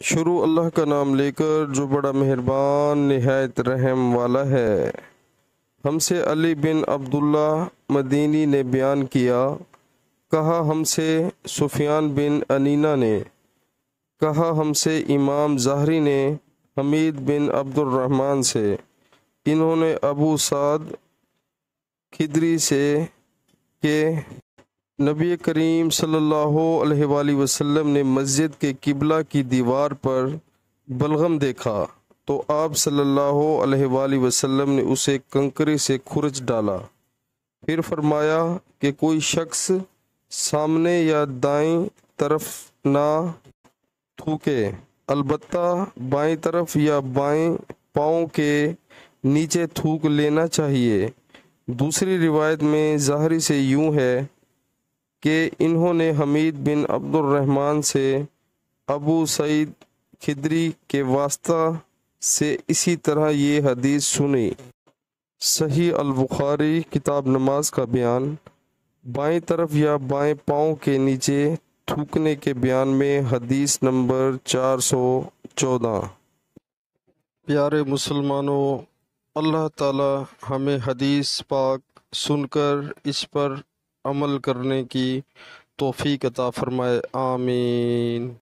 شروع اللہ کا نام لے کر جو بڑا مہربان نہایت رحم والا ہے۔ ہم سے علی بن عبداللہ مدینی نے بیان کیا، کہا ہم سے سفیان بن عینہ نے، کہا ہم سے امام ظاہری نے حمید بن عبد الرحمن سے، انہوں نے ابو سعد خدری سے کہ نبی کریم صلی اللہ علیہ وآلہ وسلم نے مسجد کے قبلہ کی دیوار پر بلغم دیکھا تو آپ صلی اللہ علیہ وآلہ وسلم نے اسے کنکری سے کھرچ ڈالا، پھر فرمایا کہ کوئی شخص سامنے یا دائیں طرف نہ تھوکے، البتہ بائیں طرف یا بائیں پاؤں کے نیچے تھوک لینا چاہیے۔ دوسری روایت میں ظاہری سے یوں ہے کہ انہوں نے حمید بن عبد الرحمن سے ابو سعید خدری کے واسطہ سے اسی طرح یہ حدیث سنی۔ صحیح البخاری کتاب نماز کا بیان، بائیں طرف یا بائیں پاؤں کے نیچے تھوکنے کے بیان میں، حدیث نمبر 414۔ پیارے مسلمانوں، اللہ تعالی ہمیں حدیث پاک سن کر اس پر عمل کرنے کی توفیق عطا فرمائے، آمین۔